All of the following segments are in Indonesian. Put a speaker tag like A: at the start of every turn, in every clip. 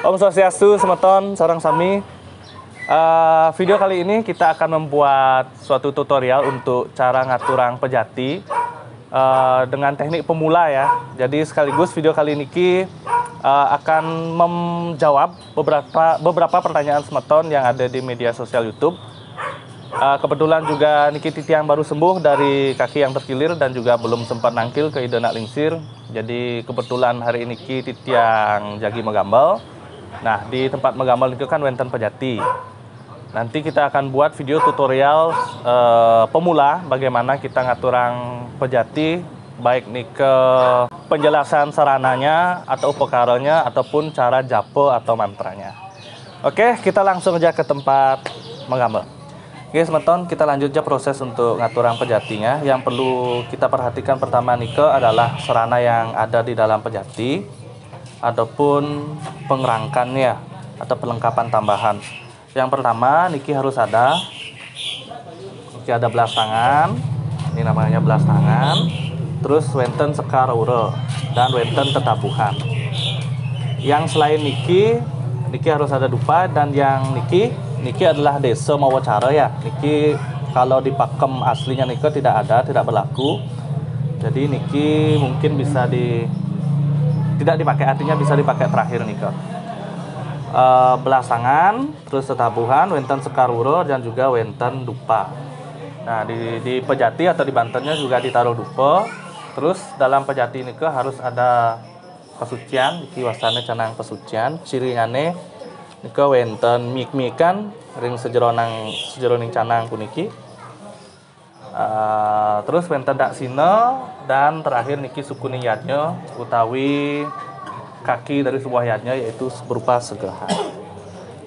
A: Om Swastiastu, semeton, sarang sami. Video kali ini kita akan membuat suatu tutorial untuk cara ngaturang pejati dengan teknik pemula ya. Jadi sekaligus video kali ini akan menjawab beberapa pertanyaan semeton yang ada di media sosial YouTube. Kebetulan juga Niki Titiang baru sembuh dari kaki yang terkilir dan juga belum sempat nangkil ke Idenak Lingsir. Jadi kebetulan hari ini Niki Titiang jagi megambal. Nah, di tempat megambal itu kan wenten pejati. Nanti kita akan buat video tutorial pemula bagaimana kita ngaturang pejati, baik nih ke penjelasan sarananya atau upakaranya ataupun cara jape atau mantranya. Oke, kita langsung aja ke tempat megambal. Oke, semeton, kita lanjut aja proses untuk ngaturang pejatinya. Yang perlu kita perhatikan pertama nike adalah serana yang ada di dalam pejati ataupun pengerangkannya atau perlengkapan tambahan. Yang pertama niki harus ada belas tangan. Ini namanya belas tangan. Terus wenten sekar ure dan wenten tetabuhan. Yang selain niki harus ada dupa, dan yang niki adalah desa mawa cara ya. Niki kalau di pakem aslinya niki tidak berlaku. Jadi niki mungkin bisa tidak dipakai, artinya bisa dipakai terakhir niki. Belas tangan, terus tetabuhan, wenten sekaruro dan juga wenten dupa. Nah, di pejati atau di bantennya juga ditaruh dupa. Terus dalam pejati niki harus ada pesucian, niki wasana canang pesucian, cirinya niki wenten mik-mikan ring sejeroning canang puniki. Terus wenten daksina, dan terakhir niki sukuning yadnya utawi kaki dari sebuah yadnya, yaitu berupa segahan.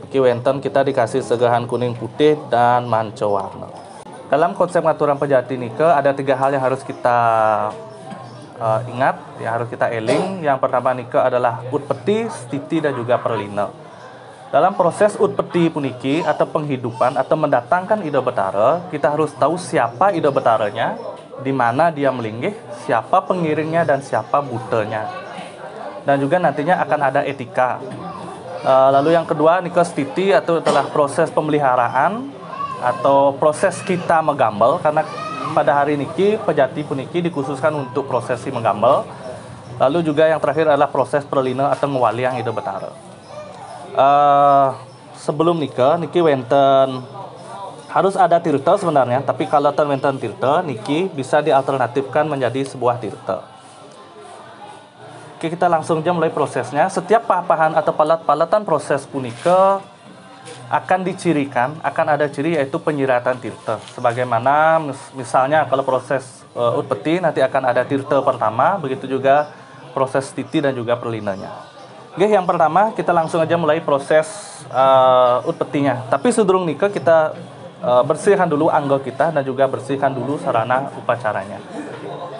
A: Niki wenten kita dikasih segahan kuning putih dan manco warna. Dalam konsep ngaturan pejati niki ada 3 hal yang harus kita ingat, yang harus kita eling. Yang pertama niki adalah utpeti, stiti dan juga perlina. Dalam proses utpeti puniki atau penghidupan atau mendatangkan Ida Betara, kita harus tahu siapa Ida Betaranya, di mana dia melinggih, siapa pengiringnya dan siapa butanya. Dan juga nantinya akan ada etika. Lalu yang kedua niki stiti atau adalah proses pemeliharaan atau proses kita megambal, karena pada hari niki pejati puniki dikhususkan untuk prosesi megambal. Lalu juga yang terakhir adalah proses perlina atau ngewali yang Ida Betara. Sebelum niki wenten harus ada tirta sebenarnya, tapi kalau wenten tirta niki bisa dialternatifkan menjadi sebuah tirta. Oke, kita langsung aja mulai prosesnya. Setiap papahan atau palat-palatan proses punika akan dicirikan, akan ada ciri yaitu penyiratan tirta. Sebagaimana misalnya kalau proses utpeti nanti akan ada tirta pertama, begitu juga proses titi dan juga perlinanya. Oke, yang pertama kita langsung aja mulai proses utpetinya. Tapi sebelum nikah kita bersihkan dulu anggo kita dan juga bersihkan dulu sarana upacaranya.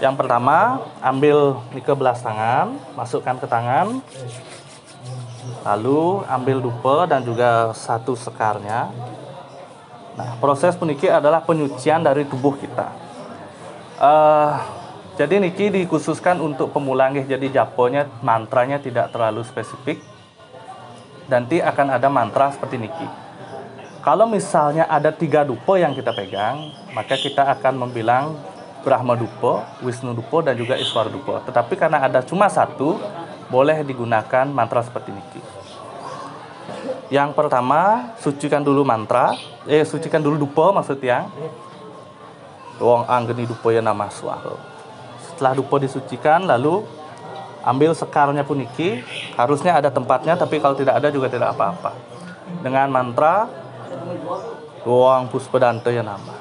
A: Yang pertama, ambil nikah belas tangan, masukkan ke tangan. Lalu ambil dupa dan juga satu sekarnya. Nah, proses puniki adalah penyucian dari tubuh kita. Jadi niki dikhususkan untuk pemula nggih. Jadi japonya, mantranya tidak terlalu spesifik. Nanti akan ada mantra seperti niki. Kalau misalnya ada 3 dupa yang kita pegang, maka kita akan membilang Brahma dupa, Wisnu dupa dan juga Iswara dupa. Tetapi karena ada cuma 1, boleh digunakan mantra seperti niki. Yang pertama, sucikan dulu mantra, sucikan dulu dupa maksudnya. Wong anggeni dupa ya nama swaha. Setelah dupa disucikan, lalu ambil sekarnya puniki. Harusnya ada tempatnya, tapi kalau tidak ada juga tidak apa-apa. Dengan mantra Doang Puspadanta ya nama.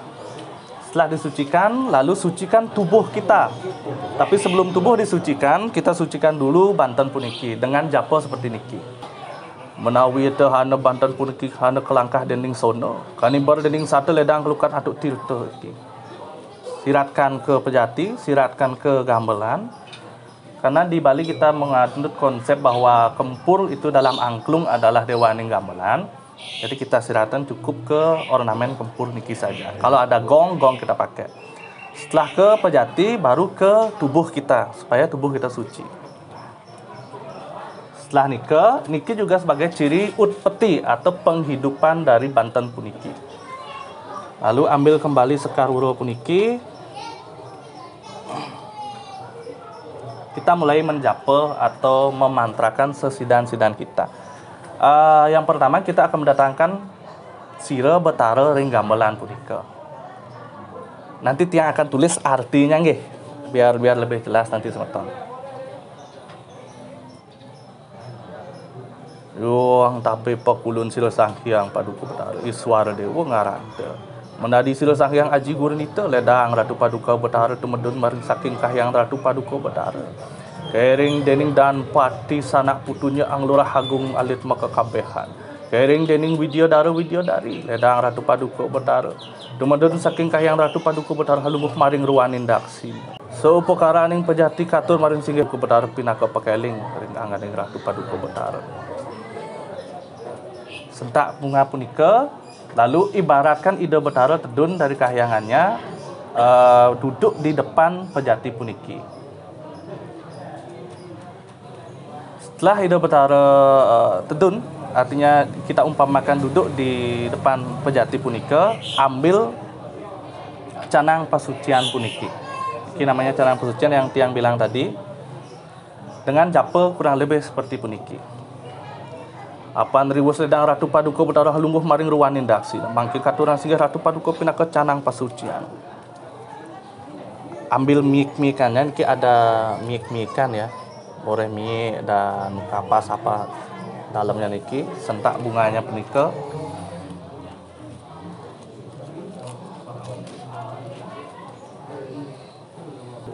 A: Setelah disucikan, lalu sucikan tubuh kita. Tapi sebelum tubuh disucikan, kita sucikan dulu banten puniki dengan japa seperti niki. Menawi te hana banten puniki hana kelangkah dending sono. Kanimbar dending satu ledang kelukan atuk tirta iki. Siratkan ke pejati, siratkan ke gamelan. Karena di Bali kita menganut konsep bahwa kempur itu dalam angklung adalah dewaning gamelan. Jadi kita siratkan cukup ke ornamen kempur niki saja. Kalau ada gong kita pakai. Setelah ke pejati, baru ke tubuh kita, supaya tubuh kita suci. Setelah niki juga sebagai ciri utpeti atau penghidupan dari Banten puniki. Lalu ambil kembali sekar wuro puniki. Kita mulai menjapel atau memantrakan sesidan-sidan kita. Yang pertama kita akan mendatangkan sira betara ring gamelan punika. Nanti tiang akan tulis artinya nggih, biar lebih jelas nanti semeton. Yuang tapi pekulun sila sanghyang paduka betara iswara dewa ngaranta. Menadi sila sanghyang aji gurnita ledang ratu paduka betara tumedun maring saking kahyang ratu paduka betara. Kering dening dan pati sanak putunya anglura hagung alit maka kabehan. Kering dening widyodari ledang ratu paduka betara. Tumedun saking kahyang ratu paduka betara halungguh maring ruwanin daksi. Saupakara ning pejati katur maring singgih ku betara pinaka pakeling ring anganing ratu paduka betara. Sentak bunga punika, lalu ibaratkan ida betara tedun dari kahyangannya duduk di depan pejati puniki. Setelah ida betara tedun, artinya kita umpamakan duduk di depan pejati punika, ambil canang pasucian puniki. Ini namanya canang pasucian yang tiang bilang tadi, dengan jape kurang lebih seperti puniki. Apan riwus ledang ratu paduka betara halungguh maring ruwanin daksi. Mangkin katuran singgih ratu paduka pinaka canang pasucian. Ambil miek-miekannya, ini ada miek-miekan ya. Boreh miek dan kapas apa dalamnya niki. Sentak bunganya punika.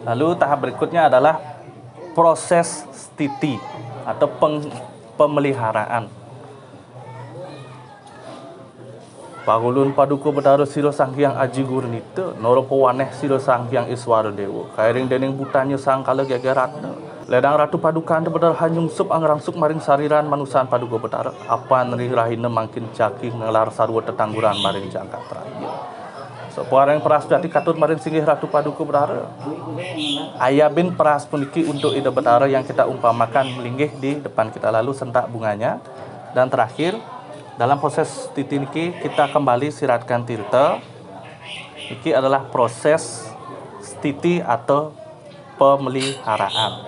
A: Lalu tahap berikutnya adalah proses stiti atau pemeliharaan. Pagulun paduka betara sira sanghyang aji gurnita noro pewaneh sira sanghyang iswara dewa kairing dening butanya sangkala gegeratna ledang ratu padukan betara hanyungsep angrangsuk maring sariran manusan paduka betara apan rahina mangkin caki ngelar sarwa tetangguran maring jangkat raya sepuareng peras jati katut maring singgih ratu paduka betara ayabin peras puniki untuk ida betara yang kita umpamakan melinggih di depan kita lalu sentak bunganya dan terakhir dalam proses titi niki kita kembali siratkan tirta. Niki adalah proses stiti atau pemeliharaan.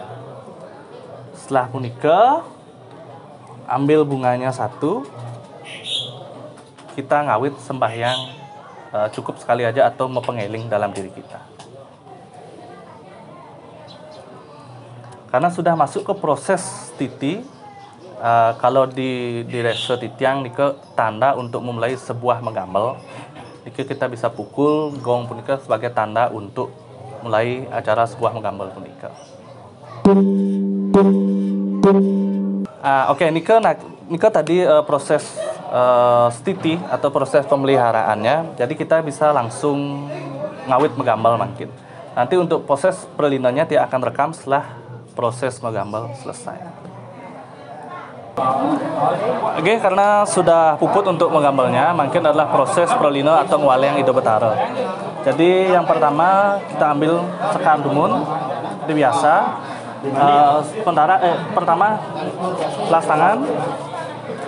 A: Setelah punika ambil bunganya satu, kita ngawit sembahyang cukup sekali aja atau mepengeling dalam diri kita. Karena sudah masuk ke proses titi. Kalau di rese titiang nika tanda untuk memulai sebuah menggambel. Nika kita bisa pukul gong punika sebagai tanda untuk mulai acara sebuah menggambel punika. Oke, nika tadi proses stiti atau proses pemeliharaannya. Jadi kita bisa langsung ngawit menggambel mungkin. Nanti untuk proses perlinanya dia akan rekam setelah proses menggambel selesai. Oke, karena sudah puput untuk menggambarnya, mungkin adalah proses pralina atau ngwaleng ida betara. Jadi yang pertama kita ambil sekar dumun, seperti biasa. Pertama las tangan,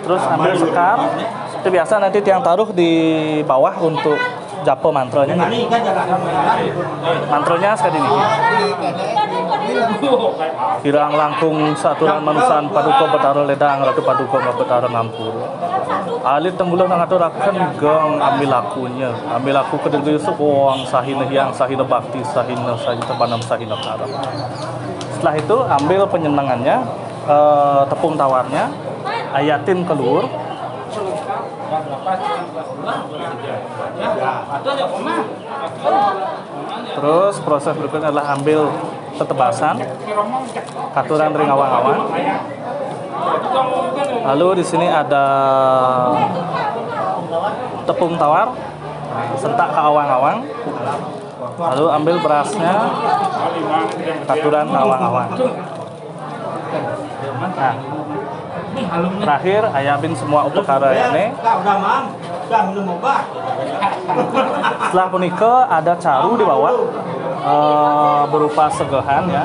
A: terus ambil sekar, seperti biasa nanti tiang taruh di bawah untuk japo mantranya. Mantranya sekali ini. Kirang langkung saturan manusan paduka betara ledang ratu paduka betara ngampur. Alit tembulan ngaturaken geng ambil aku kedengeu suwang sahina hyang sahina bakti sahina panam sahina karam. Setelah itu ambil penyenangannya, tepung tawarnya, ayatin keluar. Terus proses berikutnya adalah ambil tetebasan, katuran ring awang-awang. Lalu di sini ada tepung tawar, sentak ke awang-awang. Lalu ambil berasnya, katuran awang-awang. Nah, terakhir ayabin semua upekara ini. Setelah punika ada caru di bawah berupa segehan ya.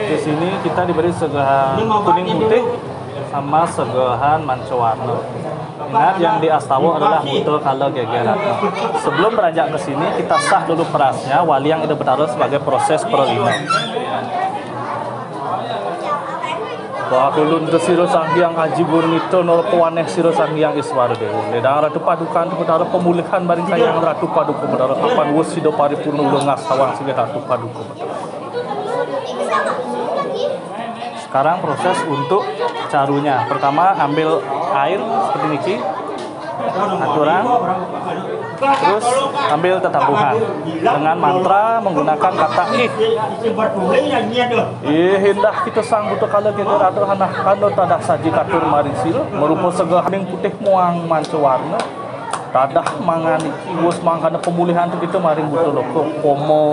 A: Di sini kita diberi segehan kuning putih sama segahan mancowarno. Ingat yang di Astawa adalah buto kalau gegeratno. Sebelum beranjak ke sini kita sah dulu perasnya wali yang itu bertaruh sebagai proses perlima. Bahwa kulun te siro Sanghyang Aji Bonito nor pewaneh siro Sanghyang Iswara Dewa. Ledang ratu padukan tu bertaruh pemulihan baring sayang ratu paduka bertaruh kapan wesido paripurna ulengas sawang sige ratu paduka bertaruh. Sekarang proses untuk carunya. Pertama ambil air seperti ini, aturan, terus ambil tetabuhan dengan mantra menggunakan kata ih. Hendak kita sang butuh kalau kita ratu hanah kando tadah saji katur maring silo merupa segahaning putih muang mancowarna tadah mangani wus mangkana pemulihan tu kita maring butuh loko pomo.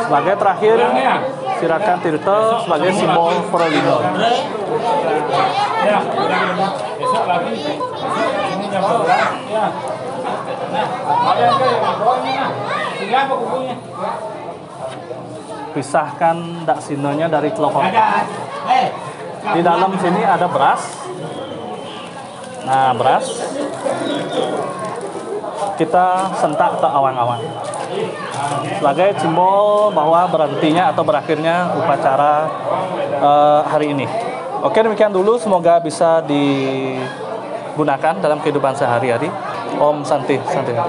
A: Sebagai terakhir siratkan tirta sebagai simbol perlindungan.
B: Besok lagi. Ini jam 11 ya. Nah, ada ke bawahnya. Tinggal apa kukunya?
A: Pisahkan dak sinonya dari telokon. Di dalam sini ada beras. Nah, beras kita sentak ke awang-awang sebagai simbol bahwa berhentinya atau berakhirnya upacara hari ini. Oke, demikian dulu, semoga bisa digunakan dalam kehidupan sehari-hari. Om Santi.